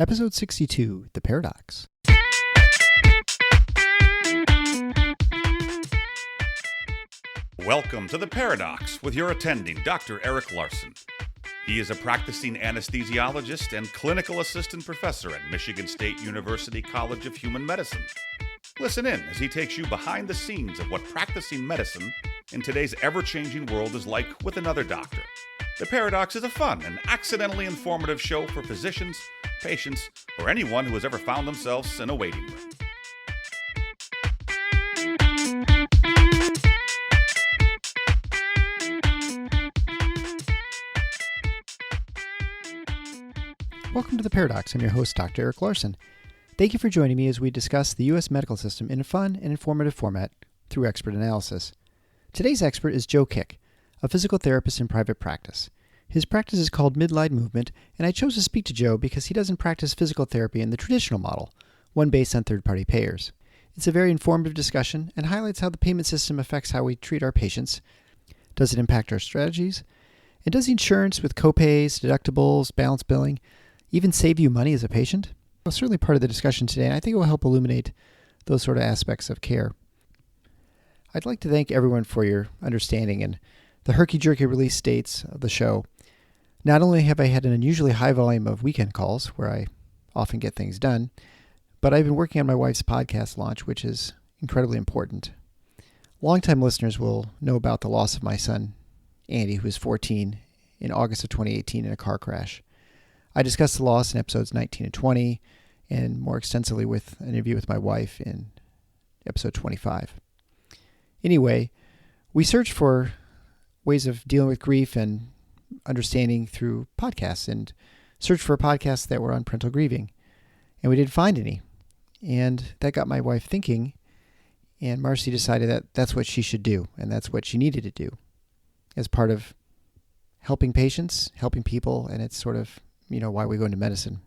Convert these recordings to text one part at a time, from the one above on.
Episode 62, The Paradox. Welcome to The Paradox with your attending, Dr. Eric Larson. He is a practicing anesthesiologist and clinical assistant professor at Michigan State University College of Human Medicine. Listen in as he takes you behind the scenes of what practicing medicine in today's ever-changing world is like with another doctor. The Paradox is a fun and accidentally informative show for physicians, patients, or anyone who has ever found themselves in a waiting room. Welcome to The Paradox. I'm your host, Dr. Eric Larson. Thank you for joining me as we discuss the U.S. medical system in a fun and informative format through expert analysis. Today's expert is Joe Kick, a physical therapist in private practice. His practice is called Midline Movement, and I chose to speak to Joe because he doesn't practice physical therapy in the traditional model, one based on third-party payers. It's a very informative discussion and highlights how the payment system affects how we treat our patients. Does it impact our strategies? And does insurance with copays, deductibles, balance billing even save you money as a patient? Well, certainly part of the discussion today, and I think it will help illuminate those sort of aspects of care. I'd like to thank everyone for your understanding and the herky-jerky release dates of the show. Not only have I had an unusually high volume of weekend calls, where I often get things done, but I've been working on my wife's podcast launch, which is incredibly important. Longtime listeners will know about the loss of my son, Andy, who was 14, in August of 2018 in a car crash. I discussed the loss in episodes 19 and 20, and more extensively with an interview with my wife in episode 25. Anyway, we searched for ways of dealing with grief and understanding through podcasts and searched for podcasts that were on parental grieving. And we didn't find any. And that got my wife thinking, and Marcy decided that that's what she should do, and that's what she needed to do as part of helping patients, helping people, and it's sort of, why we go into medicine.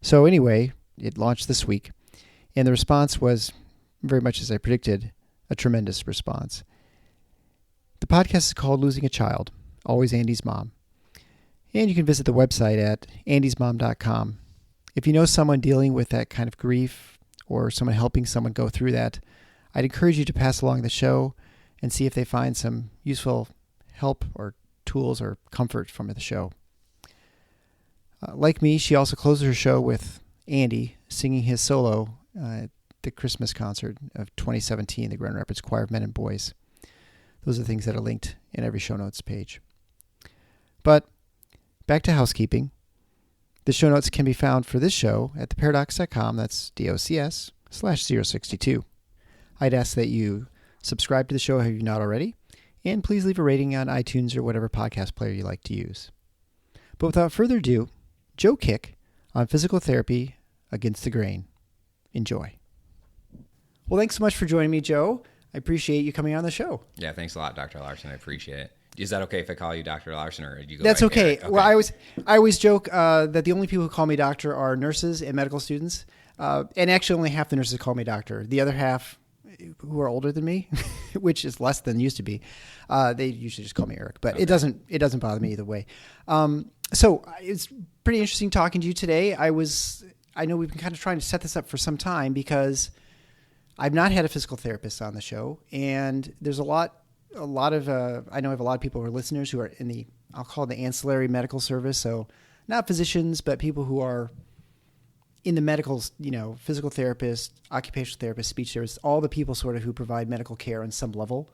So anyway, it launched this week, and the response was very much as I predicted, a tremendous response. The podcast is called Losing a Child, Always Andy's Mom. And you can visit the website at andysmom.com. If you know someone dealing with that kind of grief or someone helping someone go through that, I'd encourage you to pass along the show and see if they find some useful help or tools or comfort from the show. Like me, she also closes her show with Andy singing his solo at the Christmas concert of 2017, the Grand Rapids Choir of Men and Boys. Those are things that are linked in every show notes page. But back to housekeeping. The show notes can be found for this show at theparadox.com, that's DOCS/062. I'd ask that you subscribe to the show if you've not already, and please leave a rating on iTunes or whatever podcast player you like to use. But without further ado, Joe Kick on physical therapy against the grain. Enjoy. Well, thanks so much for joining me, Joe. I appreciate you coming on the show. Yeah, thanks a lot, Dr. Larson. I appreciate it. Is that okay if I call you Dr. Larson, or do you go? That's okay. Okay. Well, I always joke that the only people who call me doctor are nurses and medical students, and actually only half the nurses call me doctor. The other half, who are older than me, which is less than used to be, they usually just call me Eric. But okay. It doesn't bother me either way. So it's pretty interesting talking to you today. I know we've been kind of trying to set this up for some time because I've not had a physical therapist on the show, and there's I know I have a lot of people who are listeners who are in I'll call it the ancillary medical service. So not physicians, but people who are in the medical, physical therapists, occupational therapists, speech therapists, all the people sort of who provide medical care on some level,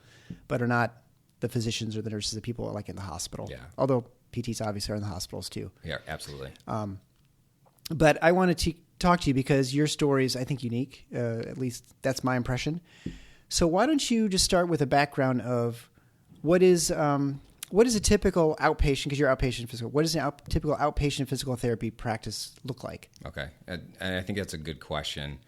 but are not the physicians or the nurses, the people like in the hospital. Yeah. Although PTs obviously are in the hospitals too. Yeah, absolutely. But I wanted to talk to you because your story is, I think, unique. At least that's my impression. So why don't you just start with a background of what is a typical outpatient, because you're outpatient physical, what does a typical outpatient physical therapy practice look like? Okay. And I think that's a good question.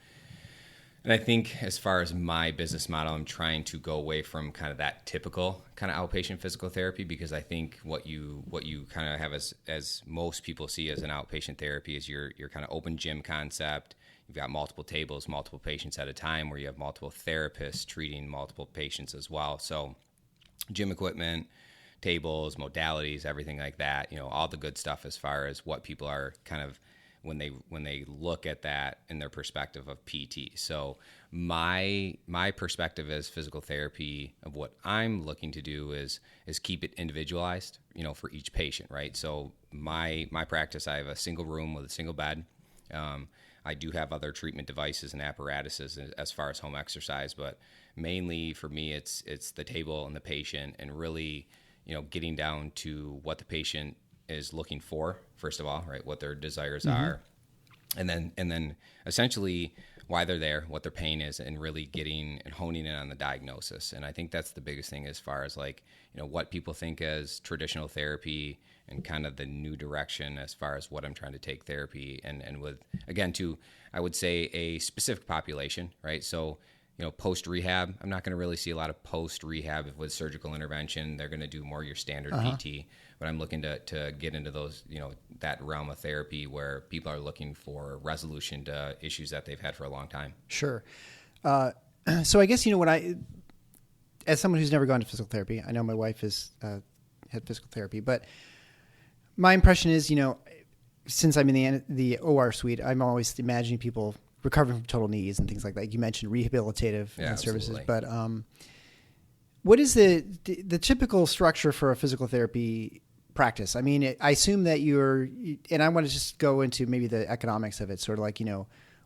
And I think as far as my business model, I'm trying to go away from kind of that typical kind of outpatient physical therapy, because I think what you kind of have as most people see as an outpatient therapy is your kind of open gym concept. You've got multiple tables, multiple patients at a time, where you have multiple therapists treating multiple patients as well. So gym equipment, tables, modalities, everything like that, all the good stuff as far as what people are kind of when they look at that in their perspective of PT. So my perspective as physical therapy of what I'm looking to do is keep it individualized, for each patient, right? So my practice, I have a single room with a single bed. I do have other treatment devices and apparatuses as far as home exercise, but mainly for me, it's the table and the patient, and really, getting down to what the patient is looking for, first of all, right? What their desires are, and then essentially why they're there, what their pain is, and really getting and honing in on the diagnosis. And I think that's the biggest thing as far as what people think as traditional therapy and kind of the new direction as far as what I'm trying to take therapy and with, again, to, I would say, a specific population, right? So, post-rehab, I'm not going to really see a lot of post-rehab with surgical intervention. They're going to do more your standard PT, but I'm looking to get into those, that realm of therapy where people are looking for resolution to issues that they've had for a long time. Sure. So I guess, as someone who's never gone to physical therapy, I know my wife has had physical therapy, but my impression is, since I'm in the OR suite, I'm always imagining people recovering from total knees and things like that. You mentioned rehabilitative services, but what is the typical structure for a physical therapy practice? I mean, I assume that and I want to just go into maybe the economics of it, sort of like,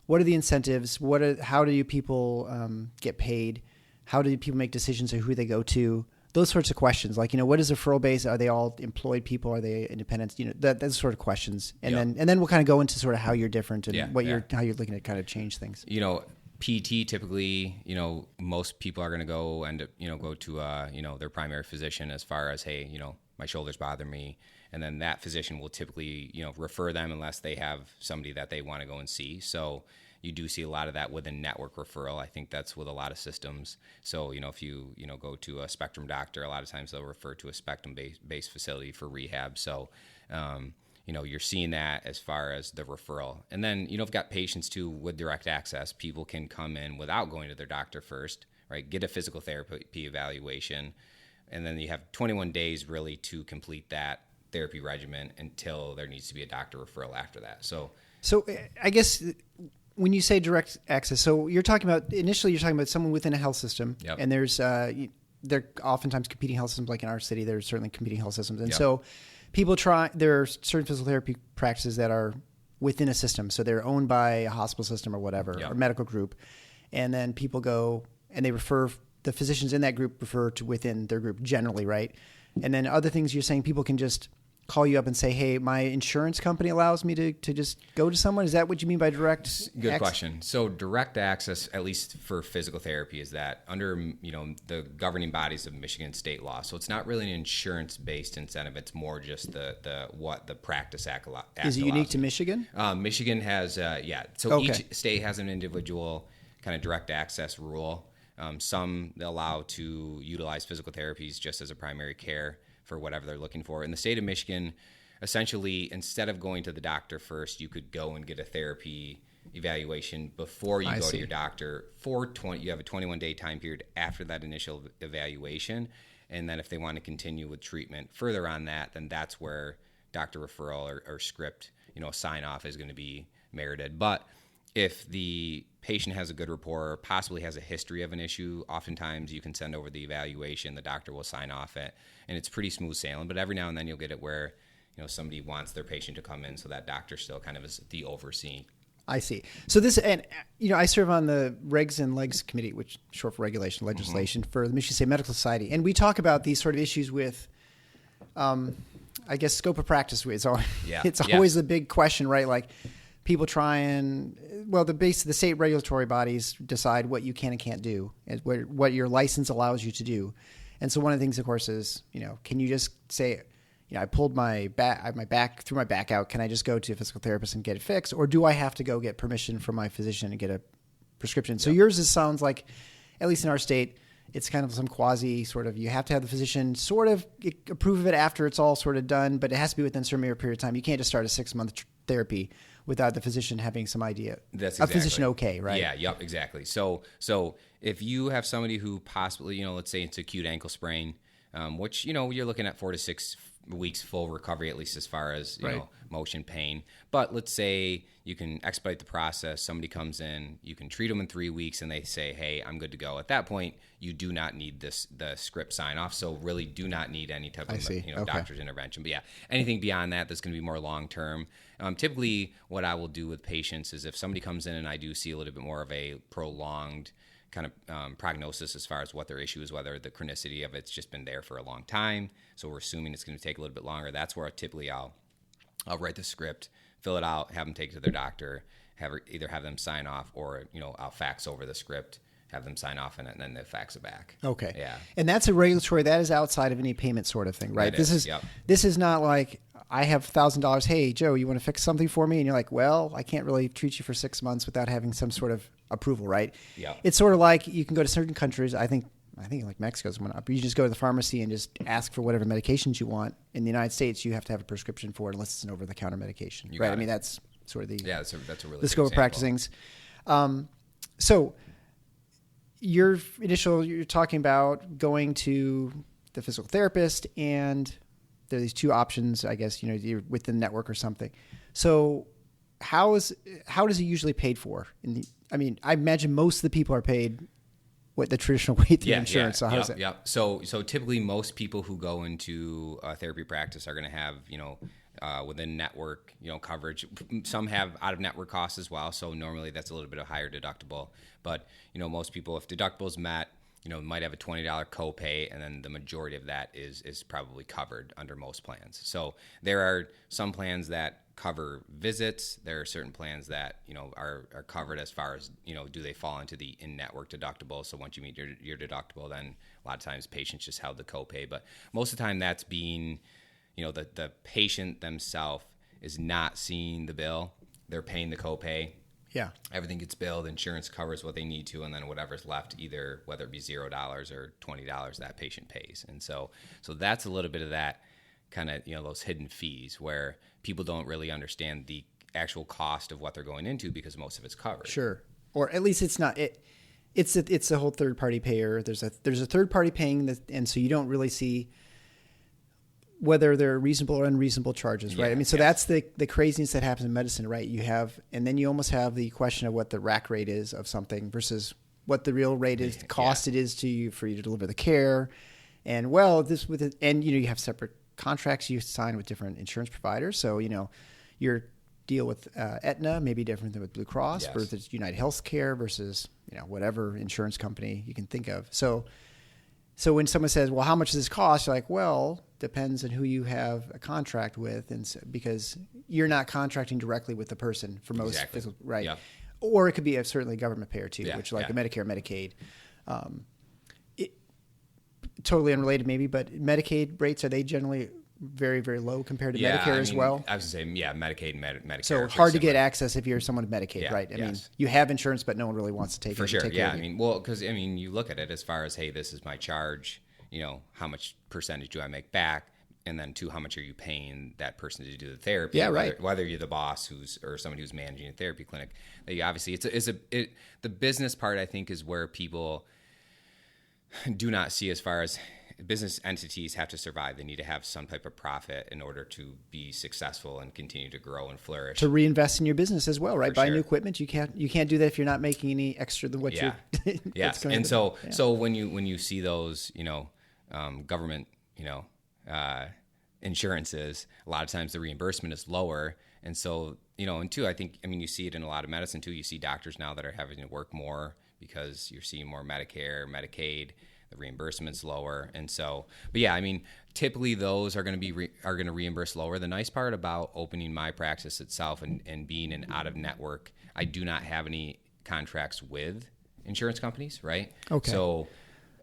what are the incentives? How do people get paid? How do people make decisions on who they go to? Those sorts of questions, like, what is the referral base? Are they all employed people? Are they independents? Those sort of questions. And then we'll kind of go into sort of how you're different and how you're looking to kind of change things. PT typically, most people are going to go and, go to, their primary physician as far as, hey, my shoulders bother me. And then that physician will typically, refer them unless they have somebody that they want to go and see. So you do see a lot of that with a network referral. I think that's with a lot of systems. So, if you, go to a Spectrum doctor, a lot of times they'll refer to a Spectrum-based facility for rehab. So, you're seeing that as far as the referral. And then, I've got patients too with direct access. People can come in without going to their doctor first, right? Get a physical therapy evaluation. And then you have 21 days really to complete that therapy regimen until there needs to be a doctor referral after that. So I guess when you say direct access, so initially you're talking about someone within a health system, and there's there are oftentimes competing health systems. Like in our city, there's certainly competing health systems, and so there are certain physical therapy practices that are within a system, so they're owned by a hospital system or whatever, or medical group, and then people go and they refer, the physicians in that group refer to within their group generally, right? And then other things you're saying, people can just call you up and say, hey, my insurance company allows me to just go to someone? Is that what you mean by direct Good question. So direct access, at least for physical therapy, is that under, the governing bodies of Michigan state law. So it's not really an insurance-based incentive. It's more just what the Practice Act allows. Is it unique to Michigan? Michigan has, So each state has an individual kind of direct access rule. Some allow to utilize physical therapies just as a primary care for whatever they're looking for. In the state of Michigan, essentially, instead of going to the doctor first, you could go and get a therapy evaluation before you go to your doctor. You have a 21-day time period after that initial evaluation. And then if they want to continue with treatment further on that, then that's where doctor referral or script, sign off is going to be merited. But if the patient has a good rapport or possibly has a history of an issue, oftentimes you can send over the evaluation, the doctor will sign off it, and it's pretty smooth sailing. But every now and then you'll get it where, somebody wants their patient to come in, so that doctor still kind of is the overseeing. I see. So this, and I serve on the Regs and Legs Committee, which is short for regulation legislation, for the Michigan State Medical Society. And we talk about these sort of issues with, I guess, scope of practice. It's always a big question, right? Like, people try and, the state regulatory bodies decide what you can and can't do, and what your license allows you to do. And so one of the things, of course, is, can you just say, I pulled my back out. Can I just go to a physical therapist and get it fixed? Or do I have to go get permission from my physician and get a prescription? So yours sounds like, at least in our state, it's kind of some quasi sort of, you have to have the physician sort of approve of it after it's all sort of done, but it has to be within a certain period of time. You can't just start a 6-month therapy without the physician having some idea. That's exactly. A physician okay, right? Yeah, yep, exactly. So if you have somebody who possibly, let's say it's acute ankle sprain, which, you're looking at 4 to 6 weeks full recovery, at least as far as you Right. know, motion, pain. But let's say you can expedite the process. Somebody comes in, you can treat them in 3 weeks, and they say, "Hey, I'm good to go." At that point, you do not need the script sign off. So really, do not need any type of Okay. doctor's intervention. But yeah, anything beyond that, that's going to be more long term. Typically, what I will do with patients is if somebody comes in and I do see a little bit more of a prolonged kind of prognosis as far as what their issue is, whether the chronicity of it's just been there for a long time, so we're assuming it's going to take a little bit longer. That's where typically I'll write the script, fill it out, have them take it to their doctor, either have them sign off, or I'll fax over the script, have them sign off, and then they fax it back. Okay. Yeah. And that's a regulatory. That is outside of any payment sort of thing, right? Yep. This is not like I have $1,000. Hey, Joe, you want to fix something for me? And you're like, well, I can't really treat you for 6 months without having some sort of approval, right? Yeah. It's sort of like you can go to certain countries. I think like Mexico's one up. You just go to the pharmacy and just ask for whatever medications you want. In the United States, you have to have a prescription for it unless it's an over-the-counter medication, right? I mean, that's sort of the that's a really the scope of practice things. So you're talking about going to the physical therapist, and there are these two options, I guess, you're within the network or something. So how is it usually paid for? I imagine most of the people are paid what the traditional way through insurance. So how is it? Yeah. So typically most people who go into therapy practice are going to have, within network, coverage. Some have out of network costs as well. So normally that's a little bit of higher deductible, but most people, if deductibles met, might have a $20 copay, and then the majority of that is probably covered under most plans. So there are some plans that cover visits. There are certain plans that are covered as far as do they fall into the in-network deductible. So once you meet your deductible, then a lot of times patients just held the copay. But most of the time that's being the patient themselves is not seeing the bill. They're paying the copay. Yeah. Everything gets billed. Insurance covers what they need to, and then whatever's left, either whether it be $0 or $20, that patient pays. And so that's a little bit of that kind of those hidden fees where people don't really understand the actual cost of what they're going into because most of it's covered. Sure. Or at least it's not it. It's a whole third party payer. There's a third party paying and so you don't really see whether they're reasonable or unreasonable charges, right? So that's the craziness that happens in medicine, right? And then you almost have the question of what the rack rate is of something versus what the real rate is, the cost it is to you for you to deliver the care. And you have separate contracts you sign with different insurance providers. So, your deal with Aetna may be different than with Blue Cross versus United Healthcare versus, whatever insurance company you can think of. So when someone says, well, how much does this cost? You're like, well, depends on who you have a contract with, and so, because you're not contracting directly with the person for most physical, right? Yeah. Or it could be certainly a government payer too, which like a Medicare, Medicaid. Totally unrelated maybe, but Medicaid rates, are they generally very, very low compared to Medicare as well? I was going to say, Medicaid and Medicare. So hard to get access if you're someone with Medicaid, right? I mean, you have insurance, but no one really wants to take it. For sure, because you look at it as far as, hey, this is my charge, how much percentage do I make back? And then how much are you paying that person to do the therapy? Yeah, right. Whether you're the boss or somebody who's managing a therapy clinic. Obviously, the business part, I think, is where people do not see as far as business entities have to survive. They need to have some type of profit in order to be successful and continue to grow and flourish. To reinvest in your business as well, right? Buy new equipment. You can't do that if you're not making any extra than what you're. Yes, and so when you see those, government, insurances, a lot of times the reimbursement is lower, and so and two, I think you see it in a lot of medicine too. You see doctors now that are having to work more because you're seeing more Medicare, Medicaid. The reimbursement's lower, and so, but yeah, typically those are going to reimburse lower. The nice part about opening my practice itself and being an out of network, I do not have any contracts with insurance companies, right? Okay. So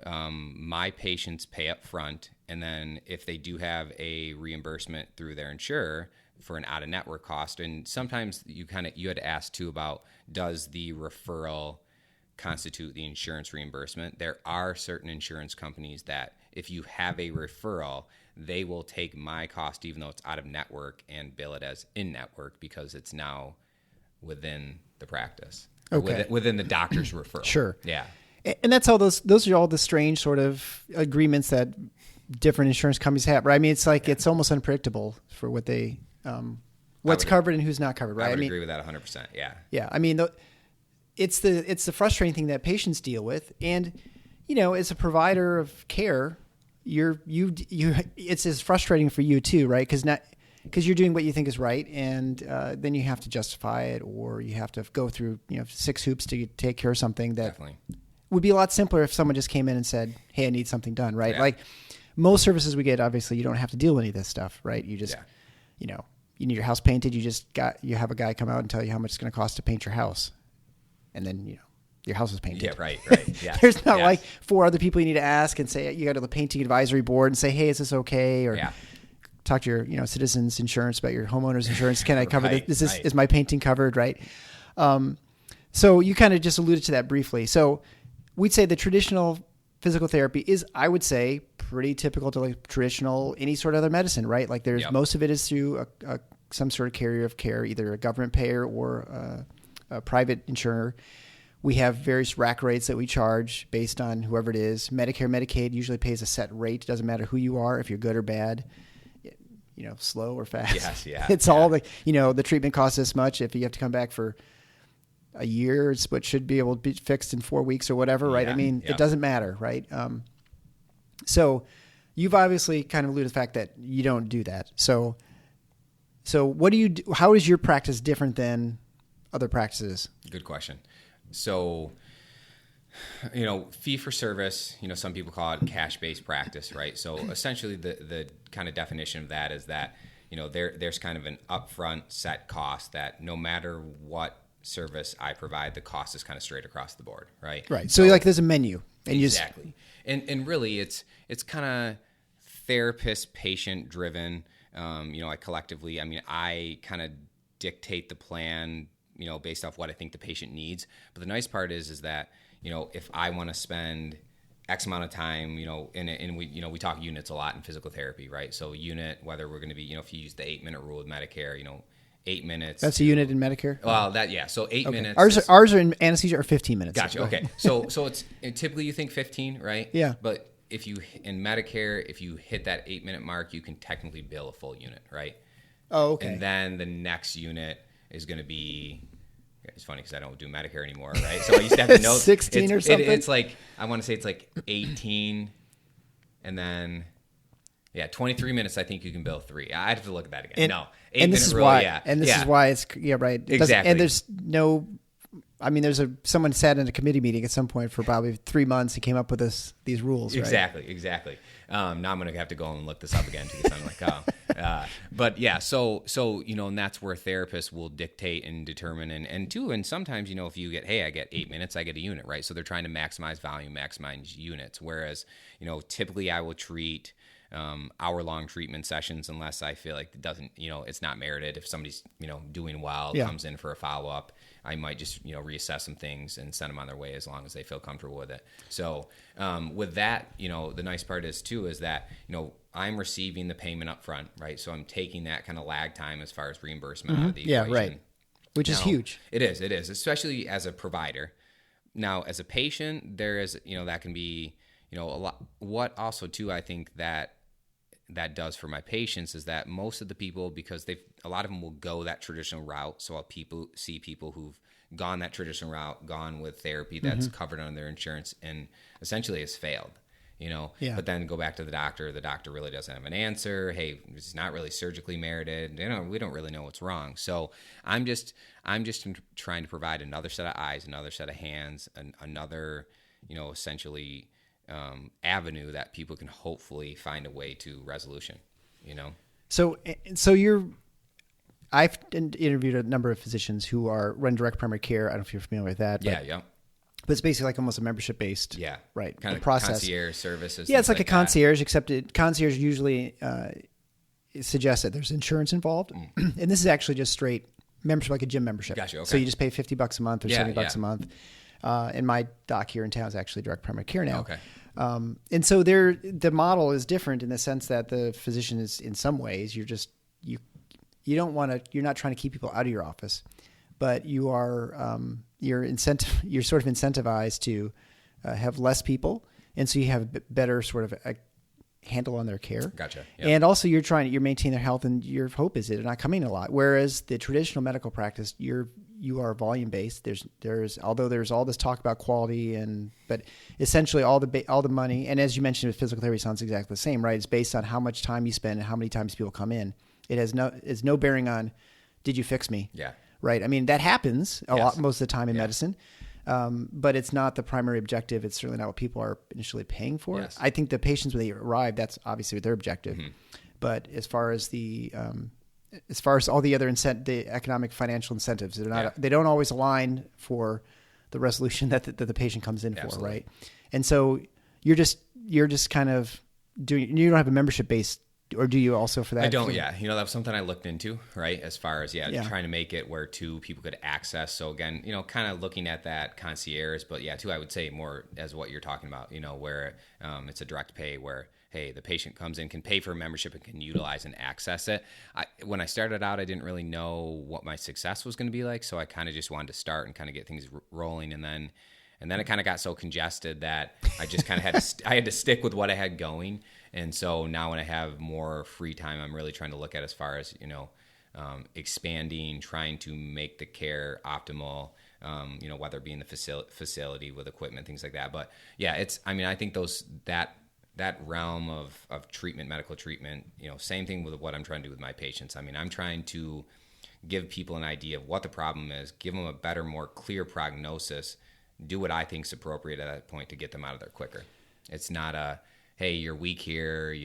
my patients pay up front, and then if they do have a reimbursement through their insurer for an out of network cost, and sometimes you had asked too about does the referral constitute the insurance reimbursement. There are certain insurance companies that if you have a referral, they will take my cost, even though it's out of network, and bill it as in network because it's now within the practice, within the doctor's referral. Sure. Yeah. And that's all those are all the strange sort of agreements that different insurance companies have, right? I mean, it's like it's almost unpredictable for what they what's covered and who's not covered, right? I would agree with that 100%. Yeah. Yeah. I mean, it's the frustrating thing that patients deal with, and as a provider of care, it's as frustrating for you too, right? Because you're doing what you think is right, and then you have to justify it, or you have to go through 6 hoops to take care of something that Definitely would be a lot simpler if someone just came in and said, "Hey, I need something done," right? Yeah. Like most services we get, obviously, you don't have to deal with any of this stuff, right? You just, you need your house painted. You have a guy come out and tell you how much it's going to cost to paint your house, and then your house is painted. Yeah, right. Yeah. There's not like 4 other people you need to ask and say you got to the painting advisory board and say, "Hey, is this okay?" Or talk to your Citizens Insurance about your homeowner's insurance. Can I cover this? Is my painting covered? Right. So you kind of just alluded to that briefly. So we'd say the traditional physical therapy is, I would say, pretty typical to like traditional any sort of other medicine, right? Like most of it is through some sort of carrier of care, either a government payer or a private insurer. We have various rack rates that we charge based on whoever it is. Medicare, Medicaid usually pays a set rate. It doesn't matter who you are, if you're good or bad, slow or fast. Yes, yeah. It's all the treatment costs this much. If you have to come back for a year, it's what should be able to be fixed in 4 weeks or whatever, right? I mean, it doesn't matter, right? So you've obviously kind of alluded to the fact that you don't do that. So what do you do? How is your practice different than other practices? Good question. So, fee for service, some people call it cash-based practice, right? So essentially the kind of definition of that is that, there's kind of an upfront set cost that no matter what service I provide, the cost is kind of straight across the board, right? Right. So like there's a menu. And exactly. And really it's kind of therapist, patient driven. I collectively, I kind of dictate the plan, based off what I think the patient needs. But the nice part is that, if I want to spend X amount of time, and we talk units a lot in physical therapy, right? So unit, whether we're going to be, if you use the 8-minute rule with Medicare, 8 minutes. That's a unit in Medicare? Well, so 8 minutes. Ours are in anesthesia are 15 minutes. Gotcha. Okay. So it's typically you think 15, right? Yeah. But if you, in Medicare, if you hit that 8-minute mark, you can technically bill a full unit, right? Oh, okay. And then the next unit is going to be, it's funny because I don't do Medicare anymore, right? So I used to have to know 16 or something. It's like, I want to say it's like 18, and then 23 minutes. I think you can bill 3. I have to look at that again. No, 8-minute rule. And this is why it's right. Exactly. And there's no. Someone sat in a committee meeting at some point for probably 3 months and came up with these rules. Right? Exactly. Now I'm going to have to go and look this up again because I'm like, but yeah, so and that's where therapists will dictate and determine and sometimes if you get, hey, I get 8 minutes, I get a unit, right? So they're trying to maximize volume, maximize units. Whereas typically I will treat hour-long treatment sessions unless I feel like it doesn't, it's not merited. If somebody's doing well, comes in for a follow-up, I might just reassess some things and send them on their way as long as they feel comfortable with it. So with that, the nice part is too is that I'm receiving the payment up front, right? So I'm taking that kind of lag time as far as reimbursement out of the equation. Yeah, right. Which is huge. It is, especially as a provider. Now, as a patient, there is that can be a lot. What also too, I think that does for my patients is that most of the people, because a lot of them will go that traditional route. So I'll see people who've gone that traditional route, gone with therapy that's covered under their insurance and essentially has failed, but then go back to the doctor really doesn't have an answer. Hey, it's not really surgically merited. We don't really know what's wrong. So I'm just trying to provide another set of eyes, another set of hands, another, essentially, avenue that people can hopefully find a way to resolution, So I've interviewed a number of physicians who run direct primary care. I don't know if you're familiar with that. Yeah. But it's basically like almost a membership based. Yeah. Right. Kind of process. Concierge services. Yeah, it's like a concierge, except concierge usually suggests that there's insurance involved, and this is actually just straight membership, like a gym membership. Gotcha. Okay. So you just pay $50 a month or $70 a month. And my doc here in town is actually direct primary care now. Okay. And so the model is different in the sense that the physician is, in some ways, you're not trying to keep people out of your office, but you are, you're sort of incentivized to have less people. And so you have a better sort of handle on their care. Gotcha. Yep. And also you're maintaining their health, and your hope is that they're not coming a lot. Whereas the traditional medical practice, you are volume based. There's although there's all this talk about quality, but essentially all the money, and as you mentioned with physical therapy, sounds exactly the same, right? It's based on how much time you spend and how many times people come in. It's no bearing on, did you fix me? Yeah. Right. I mean, that happens a lot most of the time in Yeah. medicine. But it's not the primary objective. It's certainly not what people are initially paying for. Yes. I think the patients, when they arrive, that's obviously their objective. Mm-hmm. But as far as all the other the economic financial incentives, they don't always align for the resolution that the patient comes in Absolutely. for, right? And so you're just kind of doing. You don't have a membership base. Or do you also for that? I don't, yeah. That was something I looked into, right? As far as, trying to make it where people could access. So again, kind of looking at that concierge, but I would say more as what you're talking about, where it's a direct pay where, hey, the patient comes in, can pay for a membership and can utilize and access it. When I started out, I didn't really know what my success was going to be like. So I kind of just wanted to start and kind of get things rolling. And then it kind of got so congested that I just kind of had to stick with what I had going. And so now when I have more free time, I'm really trying to look at as far as, expanding, trying to make the care optimal, whether it be in the facility with equipment, things like that. But I think that realm of treatment, medical treatment, same thing with what I'm trying to do with my patients. I mean, I'm trying to give people an idea of what the problem is, give them a better, more clear prognosis, do what I think is appropriate at that point to get them out of there quicker. It's not hey, you're weak here,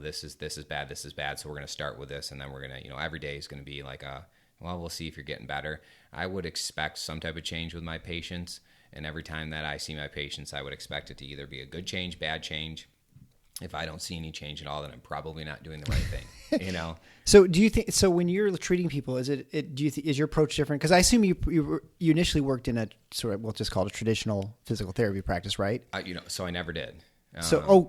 this is bad, so we're going to start with this, and then we're going to, every day is going to be like we'll see if you're getting better. I would expect some type of change with my patients, and every time that I see my patients, I would expect it to either be a good change, bad change. If I don't see any change at all, then I'm probably not doing the right thing, So do you think, when you're treating people, is your approach different? Because I assume you initially worked in a sort of, we'll just call it a traditional physical therapy practice, right? So I never did. So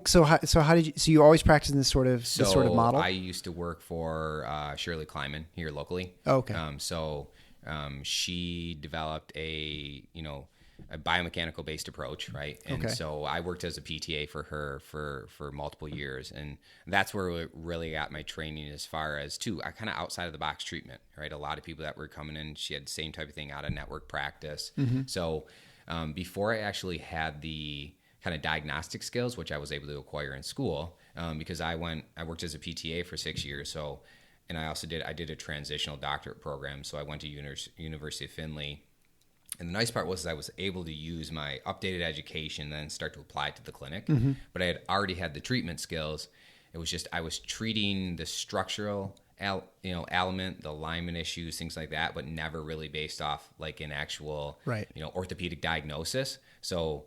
how did you? So you always practiced in this sort of model? I used to work for Shirley Kleiman here locally. Oh, okay. She developed a biomechanical based approach, right? And so I worked as a PTA for her for multiple years, and that's where I really got my training as far as I kind of outside of the box treatment, right? A lot of people that were coming in, she had the same type of thing out of network practice. Mm-hmm. So before I actually had the kind of diagnostic skills, which I was able to acquire in school, because I worked as a PTA for 6 years. So, and I did a transitional doctorate program. So I went to University of Findlay. And the nice part was I was able to use my updated education and then start to apply it to the clinic. Mm-hmm. But I had already had the treatment skills. It was just, I was treating the structural element, the alignment issues, things like that, but never really based off like an actual, orthopedic diagnosis. So,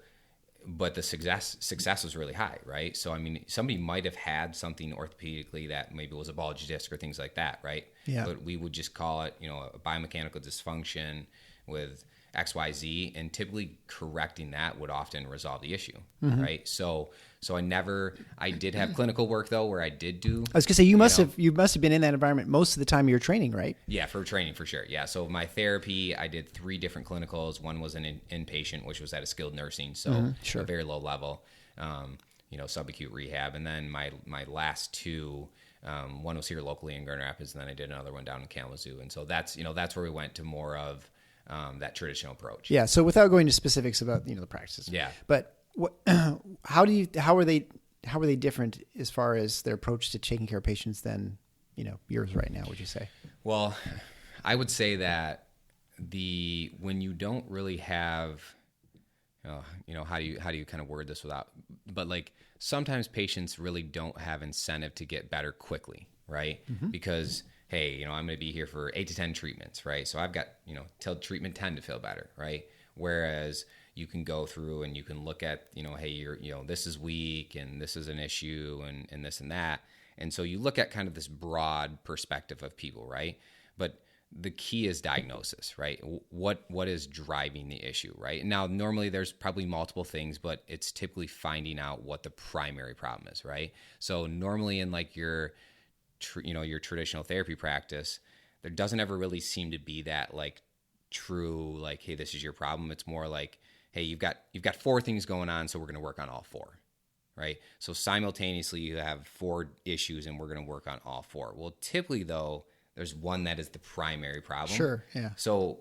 but the success was really high, right? So, I mean, somebody might have had something orthopedically that maybe was a bulge disc or things like that, right? Yeah. But we would just call it, a biomechanical dysfunction with XYZ, and typically correcting that would often resolve the issue, mm-hmm. right? So I did have clinical work though, where I did do. I was gonna say you must have been in that environment most of the time you're training, right? Yeah, for training for sure. Yeah, so my therapy, I did 3 different clinicals. One was an inpatient, which was at a skilled nursing, so a very low level, subacute rehab, and then my last 2. One was here locally in Grand Rapids, and then I did another one down in Kalamazoo, and so that's where we went to more of that traditional approach. Yeah. So without going to specifics about the practices. Yeah. But how are they different as far as their approach to taking care of patients than yours right now? Would you say? Well, I would say that when you don't really have, how do you kind of word this but like sometimes patients really don't have incentive to get better quickly, right? Mm-hmm. Because hey, I'm going to be here for 8 to 10 treatments, right? So I've got, till treatment 10 to feel better, right? Whereas you can go through and you can look at, hey, you're, this is weak and this is an issue and this and that. And so you look at kind of this broad perspective of people, right? But the key is diagnosis, right? What is driving the issue, right? Now, normally there's probably multiple things, but it's typically finding out what the primary problem is, right? So normally in like your traditional therapy practice, there doesn't ever really seem to be that like true, like, hey, this is your problem. It's more like, hey, you've got 4 things going on, so we're going to work on all 4, right? So simultaneously you have 4 issues and we're going to work on all 4. Well, typically though, there's one that is the primary problem. Sure, yeah. So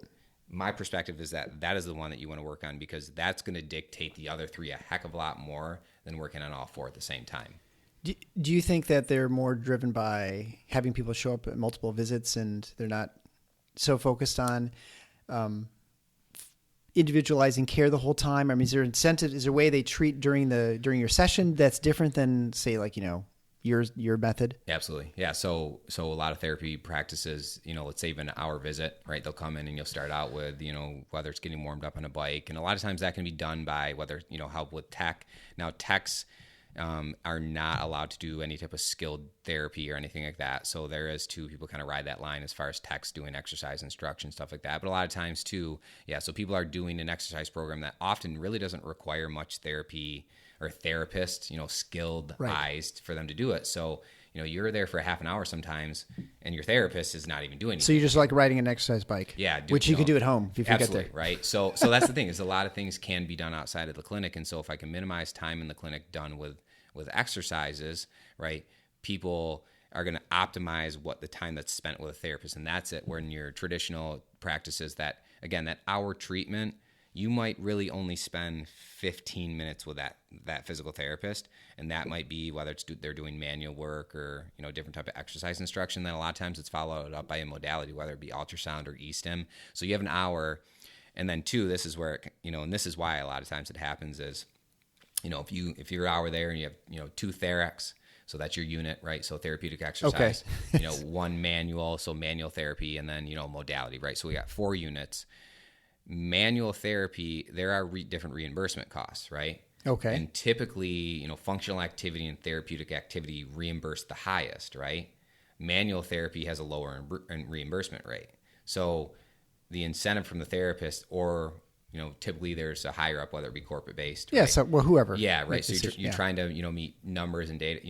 my perspective is that is the one that you want to work on, because that's going to dictate the other 3 a heck of a lot more than working on all 4 at the same time. Do you think that they're more driven by having people show up at multiple visits and they're not so focused on individualizing care the whole time? I mean, is there incentive? Is there a way they treat during your session that's different than, say, like, your method? Absolutely. Yeah. So a lot of therapy practices, let's say even an hour visit, right? They'll come in and you'll start out with, whether it's getting warmed up on a bike. And a lot of times that can be done by whether, help with tech. Now, techs are not allowed to do any type of skilled therapy or anything like that. So there is too, people kind of ride that line as far as techs doing exercise instruction, stuff like that. But a lot of times too, so people are doing an exercise program that often really doesn't require much therapy or therapist, skilled eyes for them to do it. So, you're there for a half an hour sometimes and your therapist is not even doing anything. So you're just like riding an exercise bike. Yeah. Which you can do at home if you get there. Right. So that's the thing, is a lot of things can be done outside of the clinic. And so if I can minimize time in the clinic done with exercises, right, people are going to optimize what the time that's spent with a therapist. And that's it. Where in your traditional practices, that hour treatment, you might really only spend 15 minutes with that physical therapist. And that might be whether it's they're doing manual work or, different type of exercise instruction. Then a lot of times it's followed up by a modality, whether it be ultrasound or e-stim. So you have an hour. And then 2, this is where, and this is why a lot of times it happens is, if you're an hour there and you have, 2 Therax, so that's your unit, right? So therapeutic exercise, okay. 1 manual, so manual therapy, and then, modality, right? So we got 4 units. Manual therapy, there are different reimbursement costs, right? Okay. And typically, functional activity and therapeutic activity reimburse the highest, right? Manual therapy has a lower reimbursement rate. So the incentive from the therapist, or typically there's a higher up, whether it be corporate based. Right? Yeah. So whoever. Yeah. Right. So you're trying to, meet numbers and data,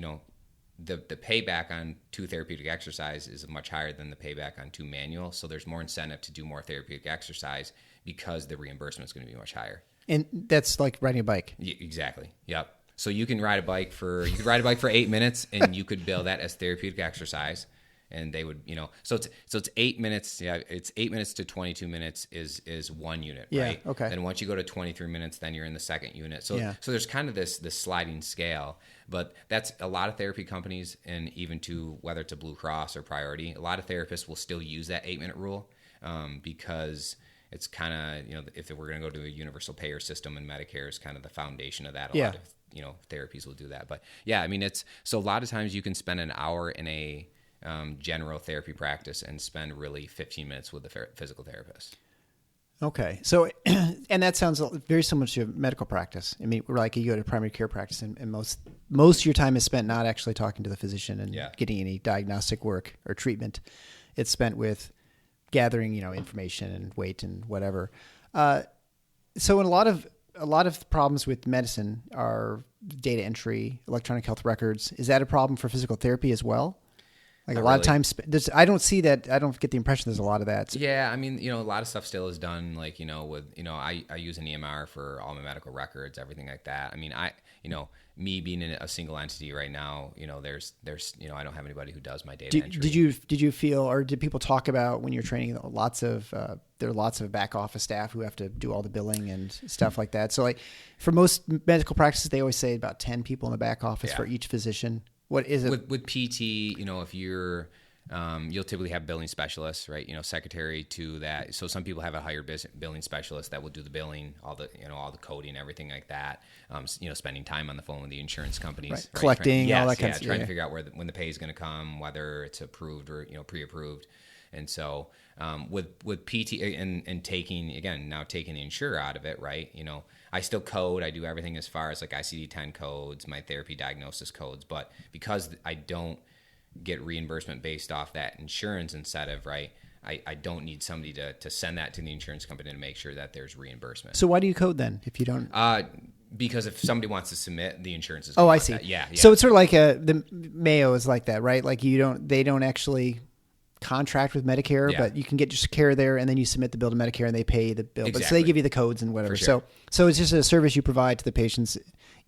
the payback on 2 therapeutic exercise is much higher than the payback on 2 manual. So there's more incentive to do more therapeutic exercise because the reimbursement is going to be much higher. And that's like riding a bike. Yeah, exactly. Yep. So you can ride a bike for 8 minutes and you could bill that as therapeutic exercise. And they would, so it's 8 minutes. Yeah, it's 8 minutes to 22 minutes is 1 unit, right? Yeah, okay. Then once you go to 23 minutes, then you're in the 2nd unit. So there's kind of this sliding scale, but that's a lot of therapy companies, and even to whether it's a Blue Cross or Priority, a lot of therapists will still use that 8-minute rule because it's kind of, if we're going to go to a universal payer system, and Medicare is kind of the foundation of that. A lot of, therapies will do that. But yeah, I mean, so a lot of times you can spend an hour in a general therapy practice and spend really 15 minutes with the physical therapist. Okay. So, and that sounds very similar to medical practice. I mean, like you go to primary care practice and most of your time is spent not actually talking to the physician and getting any diagnostic work or treatment. It's spent with gathering, information and weight and whatever. So in a lot of problems with medicine are data entry, electronic health records. Is that a problem for physical therapy as well? Like a lot of times, I don't see that. I don't get the impression there's a lot of that. So. Yeah, I mean, a lot of stuff still is done. Like, with, I use an EMR for all my medical records, everything like that. I mean, me being in a single entity right now, there's, I don't have anybody who does my data entry. Did you feel, or did people talk about when you're training there are lots of back office staff who have to do all the billing and stuff like that. So like for most medical practices, they always say about 10 people in the back office for each physician. What is it? With PT, if you're, you'll typically have billing specialists, right? Secretary to that. So some people have a higher billing specialist that will do the billing, all the coding, everything like that. Spending time on the phone with the insurance companies, right. Collecting, all that kind of stuff. Trying to figure out when the pay is going to come, whether it's approved or, pre-approved. And so with PT and taking the insurer out of it, right? I still code. I do everything as far as like ICD-10 codes, my therapy diagnosis codes. But because I don't get reimbursement based off that insurance incentive, right? I don't need somebody to send that to the insurance company to make sure that there's reimbursement. So why do you code then if you don't? Because if somebody wants to submit, the insurance is. Oh, I see. That. Yeah. So it's sort of like the Mayo is like that, right? Like they don't actually contract with Medicare, but you can get just care there, and then you submit the bill to Medicare, and they pay the bill. Exactly. But so they give you the codes and whatever. Sure. So it's just a service you provide to the patients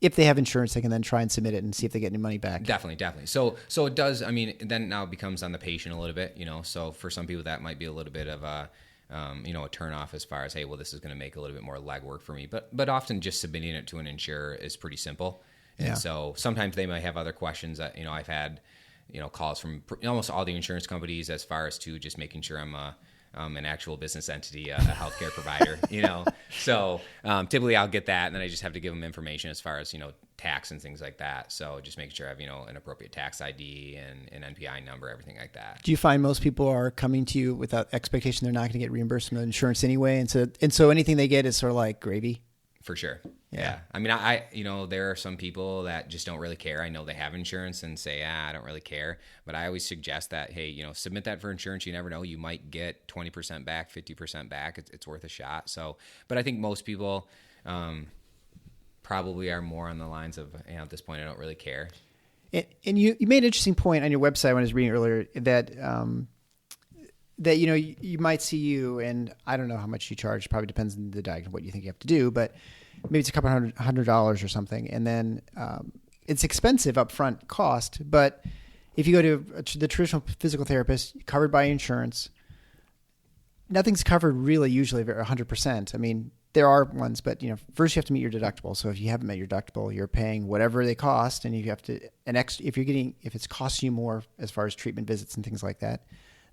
if they have insurance, they can then try and submit it and see if they get any money back. Definitely. So it does. I mean, then now it becomes on the patient a little bit, So for some people that might be a little bit of a turnoff as far as, hey, well, this is going to make a little bit more legwork for me. But often just submitting it to an insurer is pretty simple. And so sometimes they might have other questions that, I've had, calls from almost all the insurance companies as far as to just making sure I'm an actual business entity, a healthcare provider, So typically I'll get that, and then I just have to give them information as far as, tax and things like that. So just making sure I have, an appropriate tax ID and an NPI number, everything like that. Do you find most people are coming to you without expectation they're not going to get reimbursed from the insurance anyway? And so anything they get is sort of like gravy? For sure. Yeah. I mean, I there are some people that just don't really care. I know they have insurance and say, I don't really care. But I always suggest that, hey, submit that for insurance. You never know. You might get 20% back, 50% back. It's worth a shot. So, but I think most people probably are more on the lines of, at this point, I don't really care. And you made an interesting point on your website when I was reading earlier that you might see you, and I don't know how much you charge. Probably depends on the diagnosis, what you think you have to do, but maybe it's a couple $100 or something, and then it's expensive upfront cost. But if you go to the traditional physical therapist, covered by insurance, nothing's covered really usually 100%. I mean, there are ones, but first you have to meet your deductible. So if you haven't met your deductible, you're paying whatever they cost, and you have to if it's costing you more as far as treatment visits and things like that,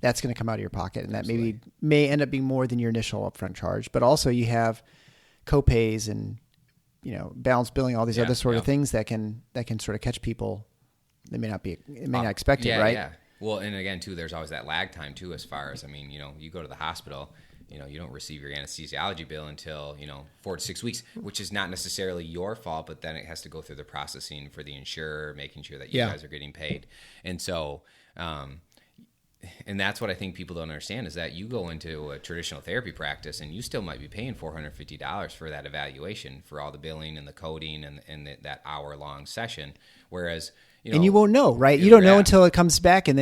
that's going to come out of your pocket, and Absolutely. That may end up being more than your initial upfront charge. But also you have copays and balance billing, all these other sort of things that can sort of catch people. They may not expect it, right? Yeah. Well, and again too, there's always that lag time too, as far as, you go to the hospital, you don't receive your anesthesiology bill until 4 to 6 weeks, which is not necessarily your fault, but then it has to go through the processing for the insurer, making sure that you guys are getting paid, and so. And that's what I think people don't understand, is that you go into a traditional therapy practice and you still might be paying $450 for that evaluation, for all the billing and the coding and that hour-long session. Whereas, and you won't know, right? You don't know until it comes back, and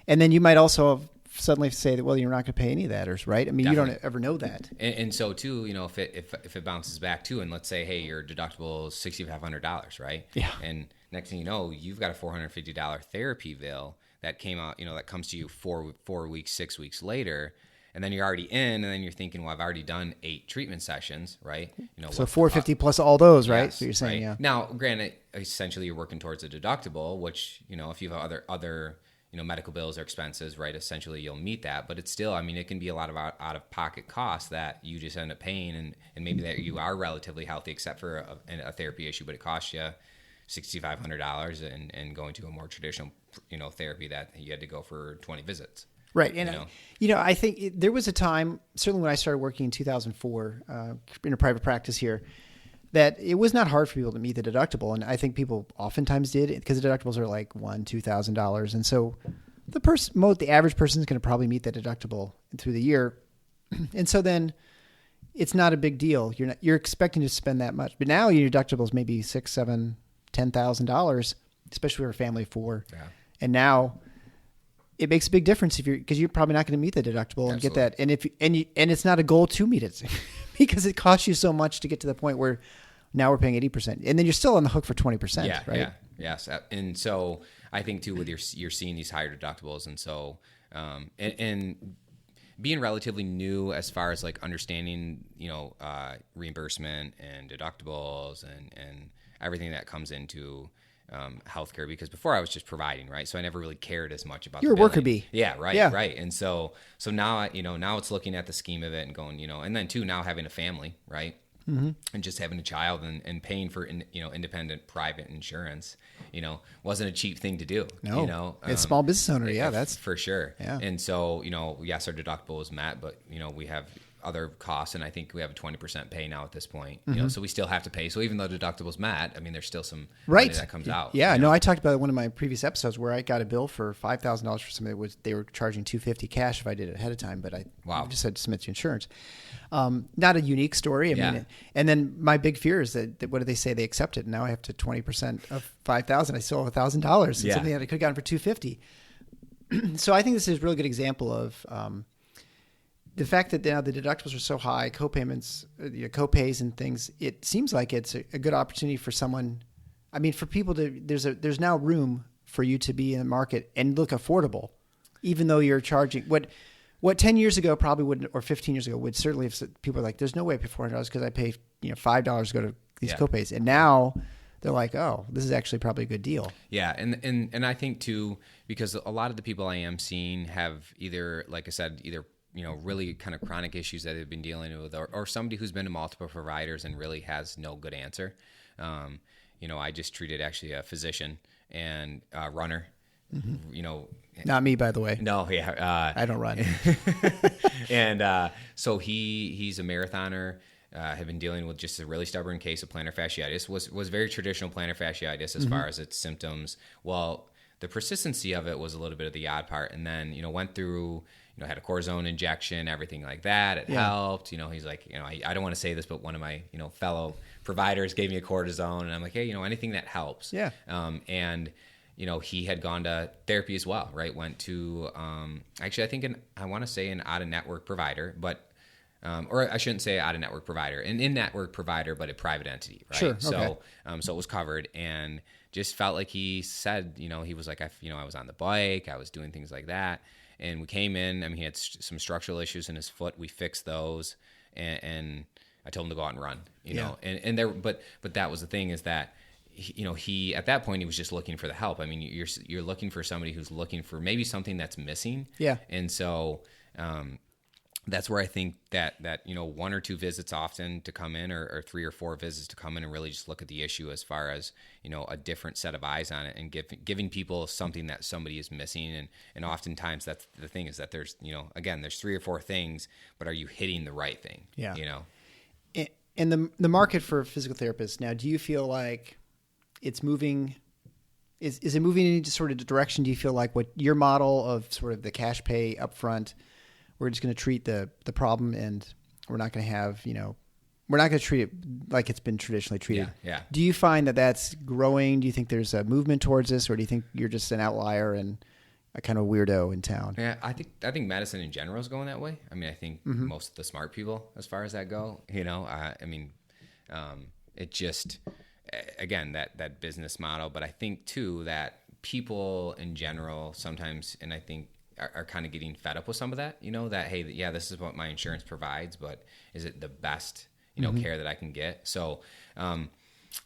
then you might also suddenly say that, well, you're not going to pay any of that, right? I mean, Definitely. You don't ever know that. And so too, if it bounces back too, and let's say, hey, your deductible is $6,500, right? Yeah. And next thing you know, you've got a $450 therapy bill that came out, that comes to you 4 weeks, 6 weeks later, and then you're already in, and then you're thinking, well, I've already done 8 treatment sessions, right? So $450 plus all those, right? Yes, So you're saying, right. Now, granted, essentially you're working towards a deductible, which, if you have other medical bills or expenses, right? Essentially you'll meet that, but it's still, it can be a lot of out of pocket costs that you just end up paying, and maybe that you are relatively healthy except for a therapy issue, but it costs you $6,500 and going to a more traditional, therapy that you had to go for 20 visits. Right. And, I think there was a time, certainly when I started working in 2004 in a private practice here, that it was not hard for people to meet the deductible. And I think people oftentimes did, because the deductibles are like $1,000, $2,000. And so the average person is going to probably meet that deductible through the year. And so then it's not a big deal. You're expecting to spend that much. But now your deductible is maybe $6,000, $7,000, $10,000, especially for a family of 4. Yeah. And now it makes a big difference because you're probably not going to meet the deductible and get that. And and it's not a goal to meet it because it costs you so much to get to the point where now we're paying 80%, and then you're still on the hook for 20%. Right? Yeah. Yes. And so I think too, with you're seeing these higher deductibles, and so and being relatively new as far as like understanding, reimbursement and deductibles and everything that comes into healthcare, because before I was just providing, right? So I never really cared as much about. You're a worker bee. Yeah, right, yeah. Right. And so now now it's looking at the scheme of it and going, and then too now having a family, right? Mm-hmm. And just having a child and paying for independent private insurance, wasn't a cheap thing to do. No, it's small business owner. Yeah, that's for sure. Yeah. And so yes, our deductible is met, but we have other costs, and I think we have a 20% pay now at this point. Mm-hmm. So we still have to pay. So even though deductible's met, there's still some money that comes out. Yeah, no, I talked about it in one of my previous episodes where I got a bill for $5,000 for something they were charging $250 cash if I did it ahead of time, but I just had to submit to insurance. Not a unique story. I mean, and then my big fear is that what do they say? They accept it. Now I have to 20% of $5,000. I still have $1,000 and something that I could have gotten for $250. So I think this is a really good example of, the fact that now the deductibles are so high, co-payments, copays and things, it seems like it's a good opportunity for someone. I mean, for people to, there's now room for you to be in the market and look affordable, even though you're charging what 10 years ago probably wouldn't, or 15 years ago would certainly have, people are like, there's no way I pay $400 because I pay, $5 to go to these copays. And now they're like, oh, this is actually probably a good deal. Yeah. And I think too, because a lot of the people I am seeing have either, like I said, really kind of chronic issues that they've been dealing with, or somebody who's been to multiple providers and really has no good answer. I just treated actually a physician and a runner, Not me, by the way. No, yeah. I don't run. And so he's a marathoner, had been dealing with just a really stubborn case of plantar fasciitis, was very traditional plantar fasciitis as far as its symptoms. Well, the persistency of it was a little bit of the odd part. And then, went through, had a cortisone injection, everything like that. It helped. He's like, I don't want to say this, but one of my, fellow providers gave me a cortisone. And I'm like, hey, anything that helps. Yeah. And he had gone to therapy as well, right? Went to, actually, I think I want to say an out-of-network provider, but, or I shouldn't say out-of-network provider, an in-network provider, but a private entity, right? Sure, okay. So it was covered, and just felt like he said, he was like, I was on the bike, I was doing things like that, and we came in, he had some structural issues in his foot, we fixed those, and I told him to go out and run, know, and there, but that was the thing, is that, he at that point he was just looking for the help. You're looking for somebody who's looking for maybe something that's missing. Yeah. And so that's where I think that 1 or 2 visits often to come in, or 3 or 4 visits to come in and really just look at the issue as far as a different set of eyes on it, and giving people something that somebody is missing. And oftentimes that's the thing, is that there's again there's 3 or 4 things, but are you hitting the right thing? Yeah. And the market for physical therapists now, do you feel like it's moving? Is it moving in any sort of direction? Do you feel like what your model of sort of the cash pay upfront, we're just going to treat the problem, and we're not going to have, we're not going to treat it like it's been traditionally treated. Yeah. Do you find that that's growing? Do you think there's a movement towards this, or do you think you're just an outlier and a kind of weirdo in town? Yeah, I think medicine in general is going that way. I think most of the smart people, as far as that go, it just, again, that business model. But I think too that people in general sometimes, and I think are kind of getting fed up with some of that, that, hey, yeah, this is what my insurance provides, but is it the best, care that I can get? So,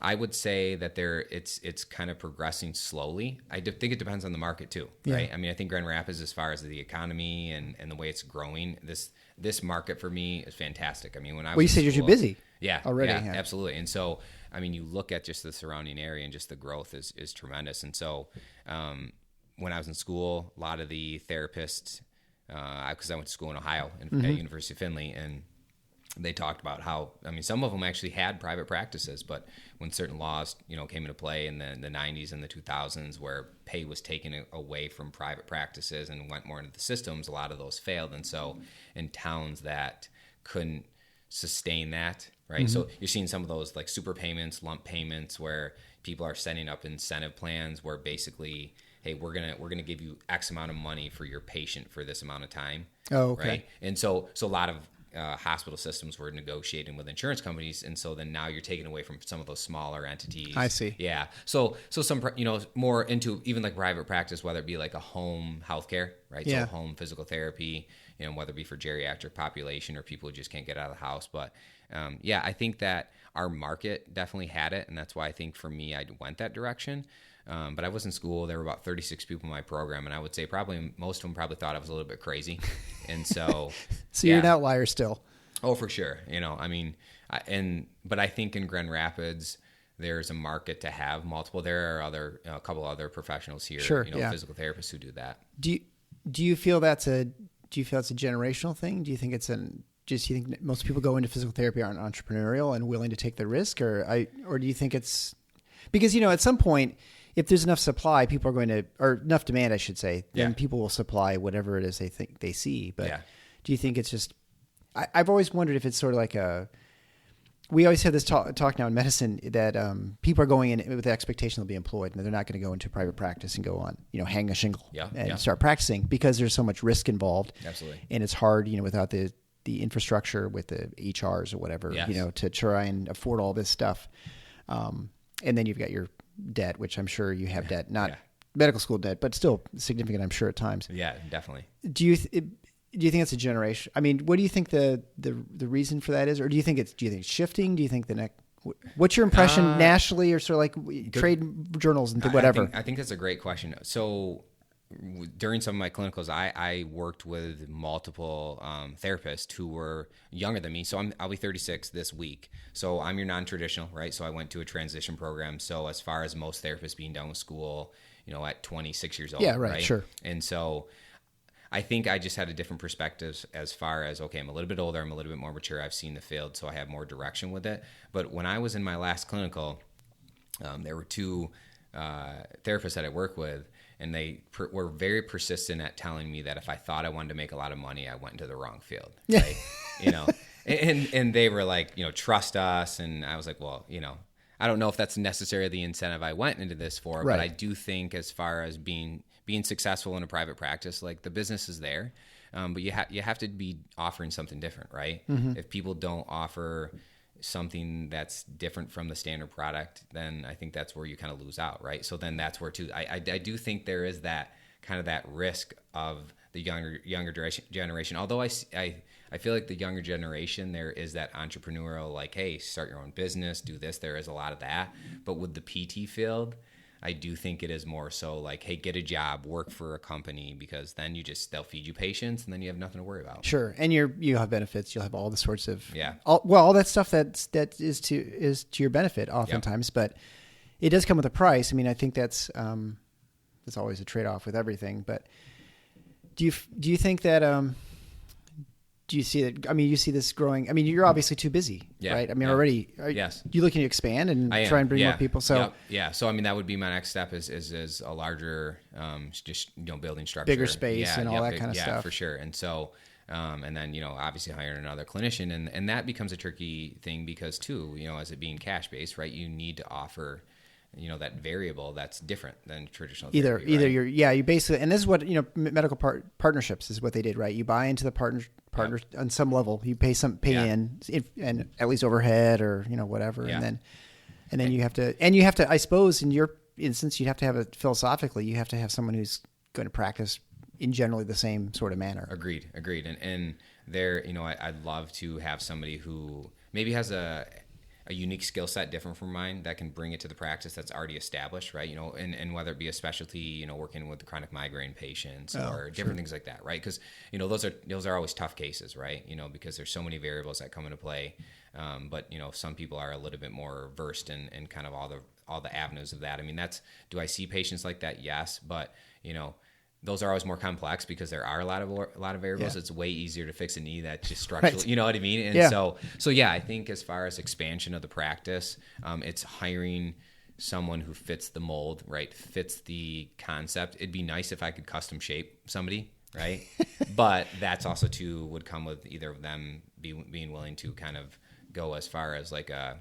I would say that it's kind of progressing slowly. I think it depends on the market too, right? Yeah. I think Grand Rapids, as far as the economy and the way it's growing, this market for me is fantastic. When I was you said you're too busy. Yeah, already. Yeah, absolutely. And so, you look at just the surrounding area, and just the growth is tremendous. And so, when I was in school, a lot of the therapists, because I went to school in Ohio at University of Findlay, and they talked about how, some of them actually had private practices, but when certain laws, came into play in the 90s and the 2000s, where pay was taken away from private practices and went more into the systems, a lot of those failed. And so in towns that couldn't sustain that, right? So you're seeing some of those like super payments, lump payments, where people are setting up incentive plans where basically, hey, we're gonna give you X amount of money for your patient for this amount of time. Oh, okay. Right? And so a lot of hospital systems were negotiating with insurance companies, and so then now you're taking away from some of those smaller entities. I see. Yeah. So some more into even like private practice, whether it be like a home healthcare, right? Yeah. So home physical therapy, whether it be for geriatric population or people who just can't get out of the house. But I think that our market definitely had it, and that's why I think for me I went that direction. But I was in school. There were about 36 people in my program, and I would say probably most of them probably thought I was a little bit crazy. And so, you're an outlier still. Oh, for sure. But I think in Grand Rapids, there's a market to have multiple. There are a couple other professionals here, sure, physical therapists who do that. Do you feel that's a generational thing? Do you think do you think most people go into physical therapy aren't entrepreneurial and willing to take the risk, or do you think it's because at some point, if there's enough supply, people are going to, or enough demand, I should say, then people will supply whatever it is they think they see. But do you think it's just, I've always wondered if it's sort of like we always have this talk now in medicine that people are going in with the expectation they'll be employed, and they're not going to go into private practice and go on, hang a shingle and start practicing, because there's so much risk involved. Absolutely. And it's hard, without the infrastructure with the HRs or whatever, Yes. you know, to try and afford all this stuff. And then you've got your debt, which I'm sure you have debt, not medical school debt, but still significant, I'm sure, at times. Yeah, definitely. Do you think it's a generation? I mean, what do you think the reason for that is, or do you think it's shifting? Do you think what's your impression nationally, or sort of like trade journals and whatever? I think that's a great question. So during some of my clinicals, I worked with multiple therapists who were younger than me. So I'll be 36 this week. So I'm your non-traditional, right? So I went to a transition program. So as far as most therapists being done with school, you know, at 26 years old. Yeah, right, sure. And so I think I just had a different perspective as far as, okay, I'm a little bit older, I'm a little bit more mature, I've seen the field, so I have more direction with it. But when I was in my last clinical, there were two therapists that I work with, and they were very persistent at telling me that if I thought I wanted to make a lot of money, I went into the wrong field, right? You know, and they were like, you know, trust us. And I was like, well, you know, I don't know if that's necessarily the incentive I went into this for, right. But I do think as far as being successful in a private practice, like the business is there, but you have to be offering something different, right? Mm-hmm. If people don't offer something that's different from the standard product, then I think that's where you kind of lose out, right? So then that's where too, I do think there is that kind of that risk of the younger generation. Although I feel like the younger generation, there is that entrepreneurial, like, hey, start your own business, do this. There is a lot of that. But with the PT field, I do think it is more so like, hey, get a job, work for a company, because then they'll feed you patients, and then you have nothing to worry about. Sure, and you have benefits. You'll have all the sorts of all that stuff that is to your benefit oftentimes, but it does come with a price. I mean, I think that's always a trade-off with everything. But do you think that do you see that? I mean, you see this growing. I mean, you're obviously too busy, right? I mean, already. Yes. You looking to expand and try and bring more people? So So I mean, that would be my next step is a larger, just building structure, bigger space, and all that kind of stuff. Yeah, for sure. And so, and then obviously hiring another clinician, and that becomes a tricky thing because too, as it being cash based, right? You need to offer that variable that's different than traditional therapy, either right? you basically, and this is what medical partnerships is what they did, right? You buy into the partner on some level, you pay in and at least overhead or whatever, and then you have to, I suppose in your instance, you have to have it philosophically, you have to have someone who's going to practice in generally the same sort of manner. Agreed. And there, I'd love to have somebody who maybe has a unique skill set different from mine that can bring it to the practice that's already established, right? And whether it be a specialty, working with the chronic migraine patients or different things like that, right? Because, those are always tough cases, right? Because there's so many variables that come into play. But, some people are a little bit more versed in kind of all the avenues of that. I mean, do I see patients like that? Yes. But, those are always more complex because there are a lot of variables. Yeah. It's way easier to fix a knee that's just structural. Right. You know what I mean? And so I think as far as expansion of the practice, it's hiring someone who fits the mold, right? Fits the concept. It'd be nice if I could custom shape somebody, right? But that's also too would come with either of them being willing to kind of go as far as like a,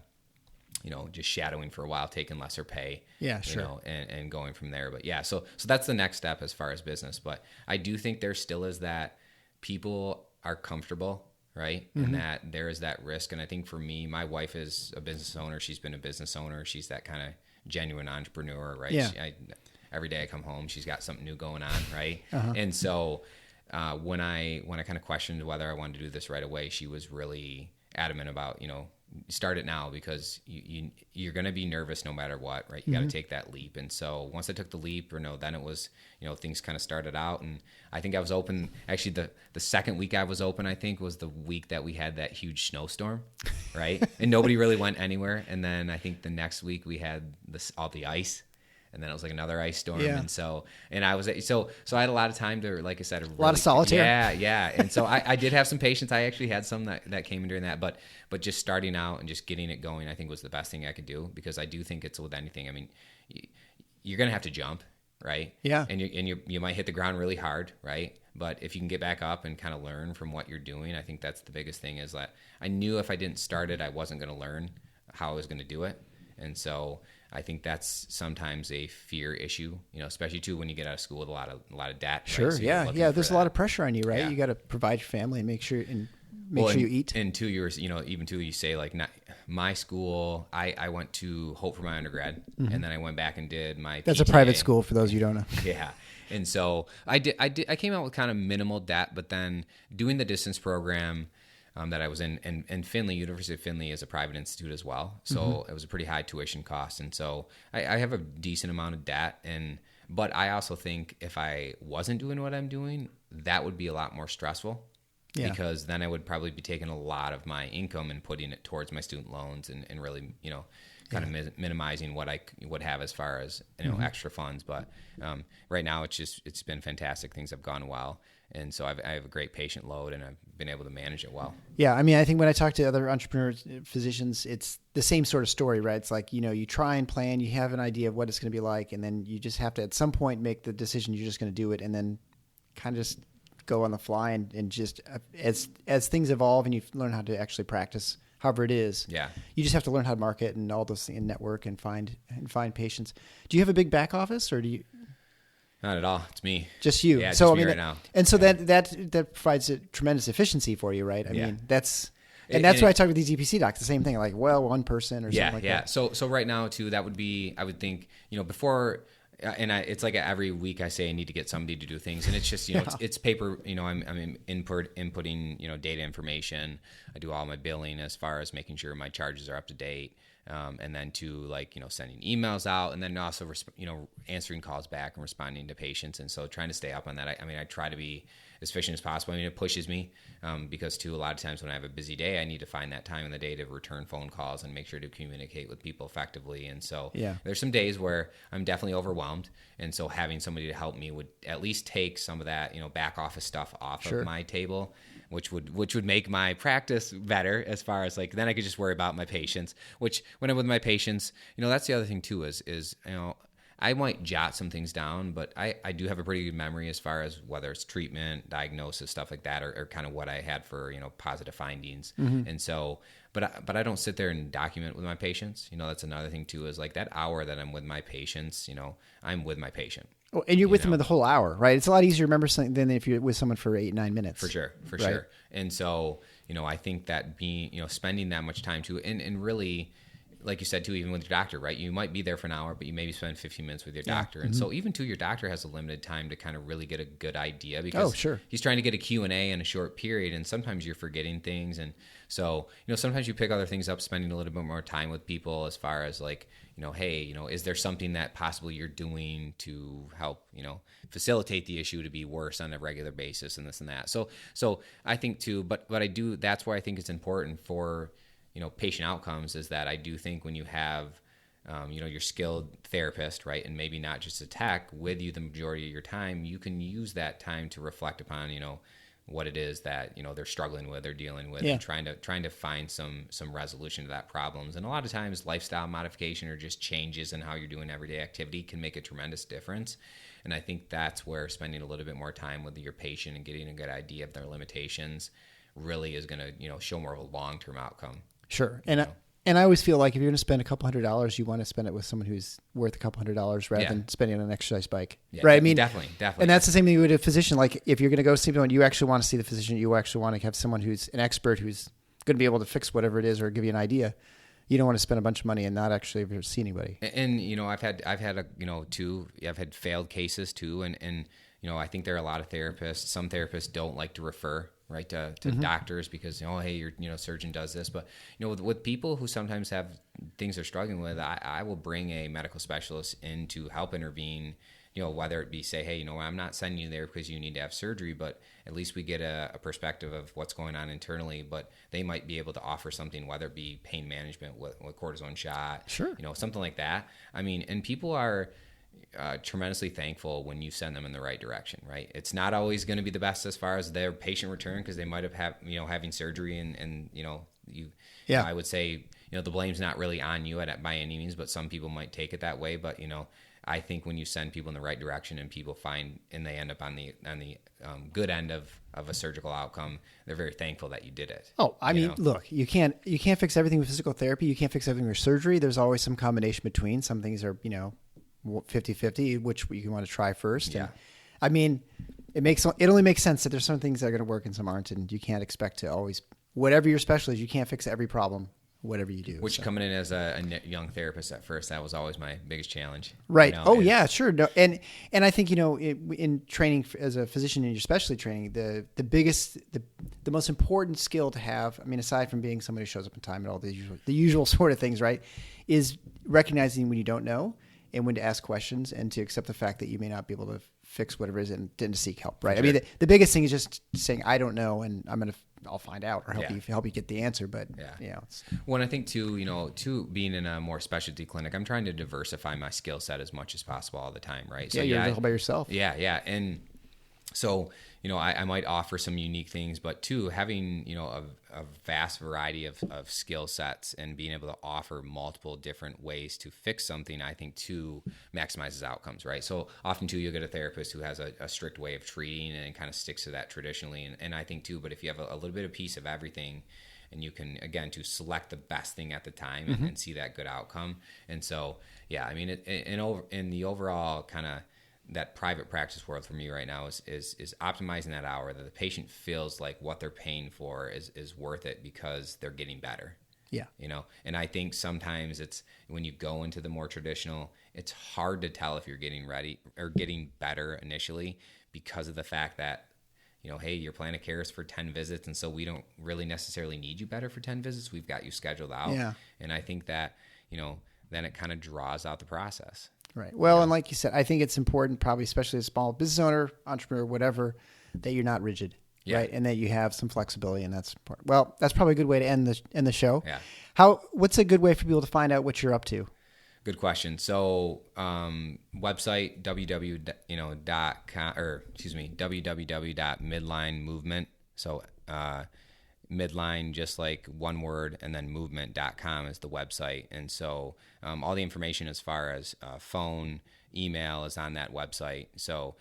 just shadowing for a while, taking lesser pay, and going from there. But so that's the next step as far as business. But I do think there still is that people are comfortable, right? Mm-hmm. And that there is that risk. And I think for me, my wife is a business owner. She's been a business owner. She's that kind of genuine entrepreneur, right? Yeah. Every day I come home, she's got something new going on, right? Uh-huh. And so when I kind of questioned whether I wanted to do this right away, she was really adamant about, start it now because you're going to be nervous no matter what, right? You got to take that leap. And so once I took the leap, then it was, things kind of started out. And I think I was open. Actually, the second week I was open, I think, was the week that we had that huge snowstorm, right? And nobody really went anywhere. And then I think the next week we had all the ice. And then it was like another ice storm. Yeah. And so I had a lot of time to, like I said, a lot of solitaire. Yeah. And so I did have some patients. I actually had some that came in during that, but just starting out and just getting it going, I think was the best thing I could do, because I do think it's with anything. I mean, you're going to have to jump, right? Yeah. And you might hit the ground really hard, right? But if you can get back up and kind of learn from what you're doing, I think that's the biggest thing, is that I knew if I didn't start it, I wasn't going to learn how I was going to do it. And so I think that's sometimes a fear issue, especially too when you get out of school with a lot of debt. Sure. Right? So yeah. There's a lot of pressure on you, right? Yeah. You got to provide your family and make sure and make sure you eat. In 2 years, even too, you say like my school, I went to Hope for my undergrad, and then I went back and did my That's PTA. a private school for those you don't know. Yeah. And so I came out with kind of minimal debt, but then doing the distance program that I was in, and Findlay, University of Findlay is a private institute as well. So it was a pretty high tuition cost. And so I have a decent amount of debt. But I also think if I wasn't doing what I'm doing, that would be a lot more stressful. Yeah. Because then I would probably be taking a lot of my income and putting it towards my student loans and really, kind of minimizing what I would have as far as, extra funds. But right now it's been fantastic. Things have gone well. And so I have a great patient load, and I've been able to manage it well. Yeah. I mean, I think when I talk to other entrepreneurs, physicians, it's the same sort of story, right? It's like, you try and plan, you have an idea of what it's going to be like, and then you just have to at some point make the decision you're just going to do it, and then kind of just go on the fly and just as things evolve and you learn how to actually practice however it is. Yeah. You just have to learn how to market and all those things and network and find patients. Do you have a big back office, or do you? Not at all. It's me. Just you. Yeah, so just I mean, me right now. And so that provides a tremendous efficiency for you, right? I mean, that's why I talk with these EPC docs. The same thing, like, one person or something like that. Yeah. So right now too, that would be, I would think, before. It's like every week I say I need to get somebody to do things, and it's just it's paper. I'm inputting data information. I do all my billing as far as making sure my charges are up to date, and then sending emails out, and then also answering calls back and responding to patients, and so trying to stay up on that. I try to be as efficient as possible. It pushes me because too, a lot of times when I have a busy day, I need to find that time in the day to return phone calls and make sure to communicate with people effectively. And so there's some days where I'm definitely overwhelmed, and so having somebody to help me would at least take some of that back office stuff off of my table, which would make my practice better as far as then I could just worry about my patients. Which when I'm with my patients, that's the other thing too is I might jot some things down, but I do have a pretty good memory as far as whether it's treatment, diagnosis, stuff like that, or kind of what I had for, positive findings. Mm-hmm. And so, but I don't sit there and document with my patients. That's another thing too, is that hour that I'm with my patients, I'm with my patient. Oh, and you're with them the whole hour, right? It's a lot easier to remember something than if you're with someone for 8-9 minutes. For sure. And so, I think that being, spending that much time too, and really, like you said too, even with your doctor, right? You might be there for an hour, but you maybe spend 15 minutes with your doctor. And so even too, your doctor has a limited time to kind of really get a good idea, because he's trying to get a Q&A in a short period. And sometimes you're forgetting things. And so, sometimes you pick other things up, spending a little bit more time with people as far as hey, is there something that possibly you're doing to help, facilitate the issue to be worse on a regular basis, and this and that. So I think too, but that's why I think it's important for, patient outcomes, is that I do think when you have, your skilled therapist, right, and maybe not just a tech with you the majority of your time, you can use that time to reflect upon, what it is that, they're struggling with or dealing with, and trying to find some resolution to that problems. And a lot of times lifestyle modification or just changes in how you're doing everyday activity can make a tremendous difference. And I think that's where spending a little bit more time with your patient and getting a good idea of their limitations really is going to, show more of a long-term outcome. Sure. And I always feel like if you're going to spend a couple $100, you want to spend it with someone who's worth a couple $100 rather than spending it on an exercise bike. Yeah, right? I mean, definitely. And that's the same thing with a physician. Like if you're going to go see someone, you actually want to see the physician. You actually want to have someone who's an expert who's going to be able to fix whatever it is or give you an idea. You don't want to spend a bunch of money and not actually ever see anybody. And I've had failed cases too. And I think there are a lot of therapists. Some therapists don't like to refer right to doctors because hey, your surgeon does this, but with people who sometimes have things they're struggling with, I will bring a medical specialist in to help intervene, whether it be say, hey, I'm not sending you there because you need to have surgery, but at least we get a perspective of what's going on internally. But they might be able to offer something, whether it be pain management with cortisone shot, something like that. I mean, and people are tremendously thankful when you send them in the right direction, right? It's not always going to be the best as far as their patient return, because they might have having surgery and I would say, the blame's not really on you by any means, but some people might take it that way. But, I think when you send people in the right direction and people find, and they end up on the good end of a surgical outcome, they're very thankful that you did it. Oh, I mean, look, you can't fix everything with physical therapy. You can't fix everything with surgery. There's always some combination between. Some things are, 50-50, which you want to try first. Yeah. And, I mean, It only makes sense that there's some things that are going to work and some aren't, and you can't expect to always, whatever your specialty is, you can't fix every problem, whatever you do. Which coming in as a young therapist at first, that was always my biggest challenge. Right. Yeah, sure. No, and I think, in training as a physician in your specialty training, the most important skill to have, I mean, aside from being somebody who shows up on time and all the usual sort of things, right, is recognizing when you don't know and when to ask questions and to accept the fact that you may not be able to fix whatever it is and to seek help, right? Sure. I mean, the biggest thing is just saying, I don't know, and I'll find out or help you get the answer. But Well, and I think too, being in a more specialty clinic, I'm trying to diversify my skill set as much as possible all the time, right? So you're all by yourself. Yeah. And so, I might offer some unique things, but too, having, a vast variety of skill sets and being able to offer multiple different ways to fix something, I think too maximizes outcomes, right? So often too, you'll get a therapist who has a strict way of treating and kind of sticks to that traditionally. And I think too, but if you have a little bit of piece of everything, and you can, again, to select the best thing at the time and see that good outcome. And so, yeah, I mean, in the overall kind of that private practice world for me right now is optimizing that hour, that the patient feels like what they're paying for is worth it because they're getting better. Yeah. And I think sometimes it's when you go into the more traditional, it's hard to tell if you're getting ready or getting better initially because of the fact that, hey, your plan of care is for 10 visits. And so we don't really necessarily need you better for 10 visits. We've got you scheduled out. Yeah. And I think that, then it kind of draws out the process. Right. Well, and like you said, I think it's important, probably especially as a small business owner, entrepreneur, whatever, that you're not rigid, right? And that you have some flexibility, and that's important. Well, that's probably a good way to end the show. Yeah. What's a good way for people to find out what you're up to? Good question. So, website www.midline movement. So, Midline, just like one word, and then movement.com is the website. And so all the information as far as phone, email is on that website. So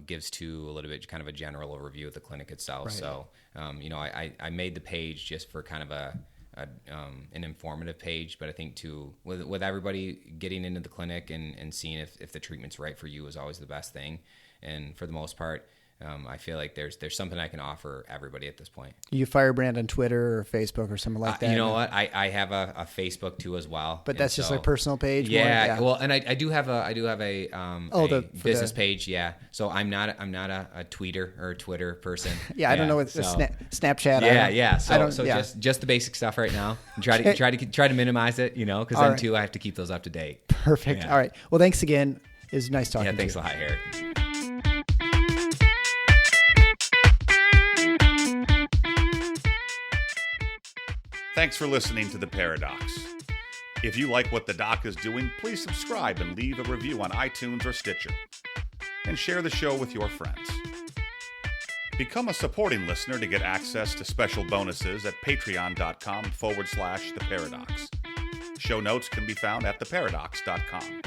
gives to a little bit kind of a general overview of the clinic itself. Right. So, I made the page just for kind of an informative page, but I think too, with everybody getting into the clinic and seeing if the treatment's right for you is always the best thing. And for the most part, I feel like there's something I can offer everybody at this point. You firebrand on Twitter or Facebook or something like that? You know what? I have a Facebook too as well. But that's just a personal page? Yeah. Well, and I do have a business page. Yeah. So I'm not a tweeter or a Twitter person. Yeah. I don't know what Snapchat. Yeah. So just the basic stuff right now. Try to minimize it, because then too I have to keep those up to date. Perfect. Yeah. All right. Well, thanks again. It was nice talking to you. Yeah. Thanks a lot, Eric. Thanks for listening to The Paradox. If you like what the doc is doing, please subscribe and leave a review on iTunes or Stitcher. And share the show with your friends. Become a supporting listener to get access to special bonuses at patreon.com/theparadox. Show notes can be found at theparadox.com.